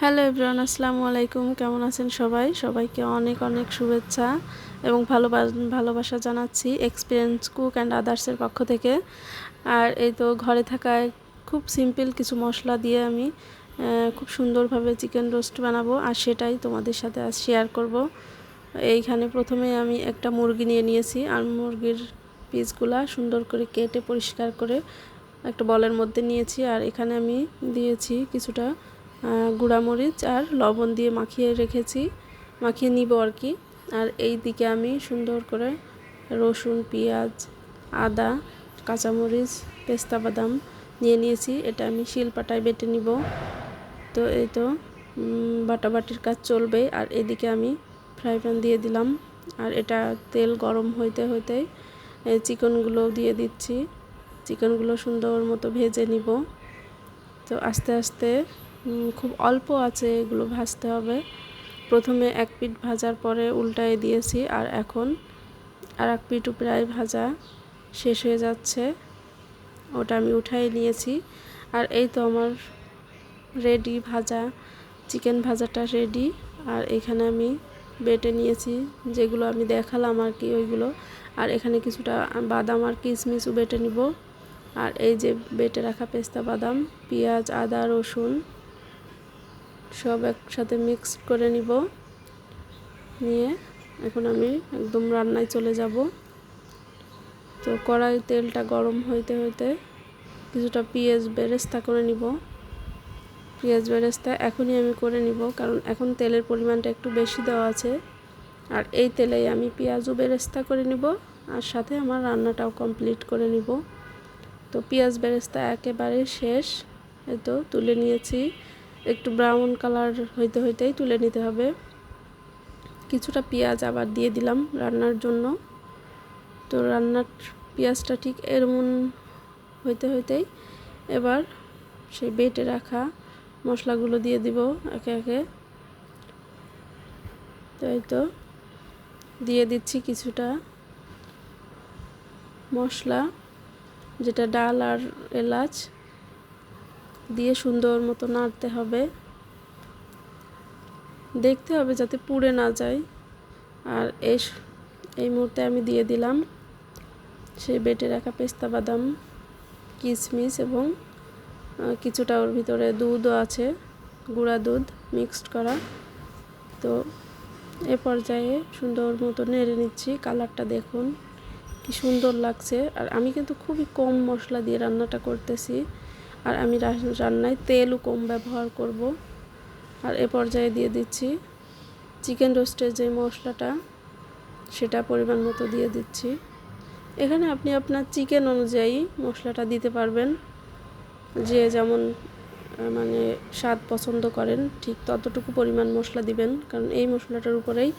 Hello everyone, আসসালামু আলাইকুম। কেমন আছেন সবাই? সবাইকে অনেক অনেক শুভেচ্ছা এবং ভালোবাসা জানাচ্ছি এক্সপিরিয়েন্স কুক অ্যান্ড আদার্সের পক্ষ থেকে। আর এই তো ঘরে থাকায় খুব সিম্পল কিছু মশলা দিয়ে আমি খুব সুন্দরভাবে চিকেন রোস্ট বানাবো, আর সেটাই তোমাদের সাথে আজ শেয়ার করব। এইখানে প্রথমে আমি একটা মুরগি নিয়ে নিয়েছি, আর মুরগির পিসগুলা সুন্দর করে কেটে পরিষ্কার করে একটা বলের মধ্যে নিয়েছি। আর এখানে আমি দিয়েছি কিছুটা গুঁড়ামরিচ আর লবণ দিয়ে মাখিয়ে নিব আর কি। আর এই দিকে আমি সুন্দর করে রসুন, পেঁয়াজ, আদা, কাঁচামরিচ, পেস্তা বাদাম নিয়েছি। এটা আমি শিলপাটায় বেটে নিব। তো এই তো বাটাবাটির কাজ চলবে। আর এদিকে আমি ফ্রাই প্যান দিয়ে দিলাম, আর এটা তেল গরম হইতে হইতেই চিকেনগুলো দিয়ে দিচ্ছি। চিকেনগুলো সুন্দর মতো ভেজে নিব। তো আস্তে আস্তে খুব অল্প আছে এগুলো ভাজতে হবে। প্রথমে এক পিঠ ভাজার পরে উল্টায় দিয়েছি, আর এখন আর এক পিঠও প্রায় ভাজা শেষ হয়ে যাচ্ছে, ওটা আমি উঠাই নিয়েছি। আর এই তো আমার রেডি চিকেন ভাজাটা রেডি। আর এখানে আমি বেটে নিয়েছি যেগুলো আমি দেখালাম আর কি, ওইগুলো। আর এখানে কিছুটা বাদাম আর কিশমিশও বেটে নিব। আর এই যে বেটে রাখা পেস্তা বাদাম, পেঁয়াজ, আদা, রসুন সব একসাথে মিক্স করে নিয়ে এখন আমি একদম রান্নায় চলে যাব। তো কড়াই তেলটা গরম হইতে হইতে কিছুটা পেঁয়াজ বেরেস্তা করে নিব। পেঁয়াজ বেরেস্তা এখনই আমি করে নিব, কারণ এখন তেলের পরিমাণটা একটু বেশি দেওয়া আছে। আর এই তেলেই আমি পেঁয়াজও বেরেস্তা করে নিব, আর সাথে আমার রান্নাটাও কমপ্লিট করে নিব। তো পেঁয়াজ বেরেস্তা একেবারে শেষ, এই তো তুলে নিয়েছি। একটু ব্রাউন কালার হইতেই তুলে নিতে হবে। কিছুটা পেঁয়াজ আবার দিয়ে দিলাম রান্নার জন্য। তো রান্নার পেঁয়াজটা ঠিক এমন হইতেই এবার সেই বেটে রাখা মশলাগুলো দিয়ে দিব একে একে। তো এই তো দিয়ে দিচ্ছি কিছুটা মশলা, যেটা ডাল আর এলাচ দিয়ে সুন্দর মতো নাড়তে হবে, দেখতে হবে যাতে পুড়ে না যায়। আর এই মুহূর্তে আমি দিয়ে দিলাম সেই বেটে রাখা পেস্তা বাদাম, কিশমিশ এবং কিছুটা ওর ভিতরে দুধও আছে, গুঁড়া দুধ মিক্সড করা। তো এ পর্যায়ে সুন্দর মতো নেড়ে নিচ্ছি। কালারটা দেখুন কি সুন্দর লাগছে। আর আমি কিন্তু খুবই কম মশলা দিয়ে রান্নাটা করতেছি, আর আমি রান্নায় তেলও কম ব্যবহার করব। আর এ পর্যায়ে দিয়ে দিচ্ছি চিকেন রোস্টের যে মশলাটা, সেটা পরিমাণ মতো দিয়ে দিচ্ছি। এখানে আপনি আপনার চিকেন অনুযায়ী মশলাটা দিতে পারবেন, যে যেমন মানে স্বাদ পছন্দ করেন ঠিক ততটুকু পরিমাণ মশলা দিবেন, কারণ এই মশলাটার উপরেই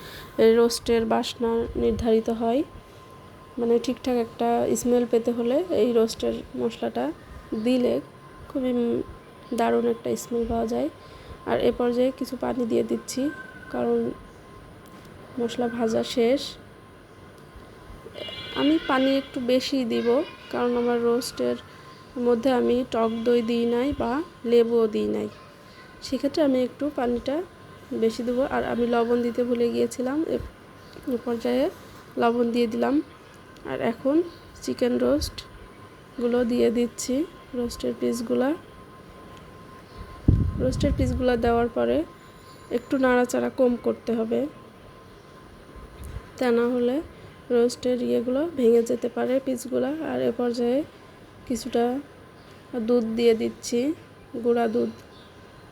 রোস্টের বাসনা নির্ধারিত হয়। মানে ঠিকঠাক একটা স্মেল পেতে হলে এই রোস্টের মশলাটা দিলে খুবই দারুণ একটা স্মেল পাওয়া যায়। আর এ পর্যায়ে কিছু পানি দিয়ে দিচ্ছি, কারণ মশলা ভাজা শেষ। আমি পানি একটু বেশি দিব, কারণ আমার রোস্টের মধ্যে আমি টক দই দিই নাই বা লেবুও দিই নাই, সেক্ষেত্রে আমি একটু পানিটা বেশি দেবো। আর আমি লবণ দিতে ভুলে গিয়েছিলাম, এ পর্যায়ে লবণ দিয়ে দিলাম। আর এখন চিকেন রোস্টগুলো দিয়ে দিচ্ছি, রোস্টের পিসগুলো দেওয়ার পরে একটু নাড়াচাড়া কম করতে হবে, তা না হলে রোস্টের ইয়েগুলো ভেঙে যেতে পারে পিসগুলো। আর এ পর্যায়ে কিছুটা দুধ দিয়ে দিচ্ছি, গুঁড়া দুধ।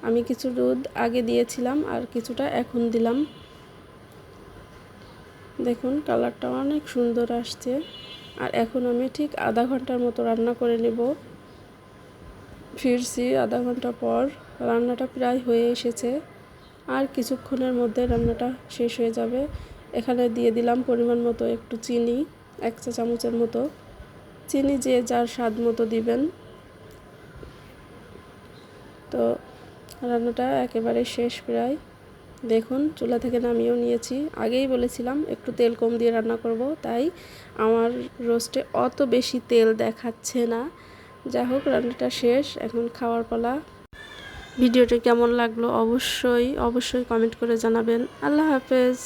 আমি কিছু দুধ আগে দিয়েছিলাম আর কিছুটা এখন দিলাম। দেখুন কালারটা অনেক সুন্দর আসছে। আর এখন আমি ঠিক আধা ঘন্টার মতো রান্না করে নেব। ফিরছি আধা ঘন্টা পর, রান্নাটা প্রায় হয়ে এসেছে, আর কিছুক্ষণের মধ্যে রান্নাটা শেষ হয়ে যাবে। এখানে দিয়ে দিলাম পরিমাণ মতো একটু চিনি, 1 চা চামচের মতো চিনি, যে যার স্বাদ মতো দিবেন। তো রান্নাটা একেবারে শেষ প্রায়। দেখুন চুলা থেকে নামিয়েও নিয়েছি। আগেই বলেছিলাম একটু তেল কম দিয়ে রান্না করব, তাই আমার রোস্টে অত বেশি তেল দেখাচ্ছে না। যাই হোক, রান্নাটা শেষ, এখন খাওয়ার পালা। ভিডিওটি কেমন লাগলো অবশ্যই কমেন্ট করে জানাবেন। আল্লাহ হাফেজ।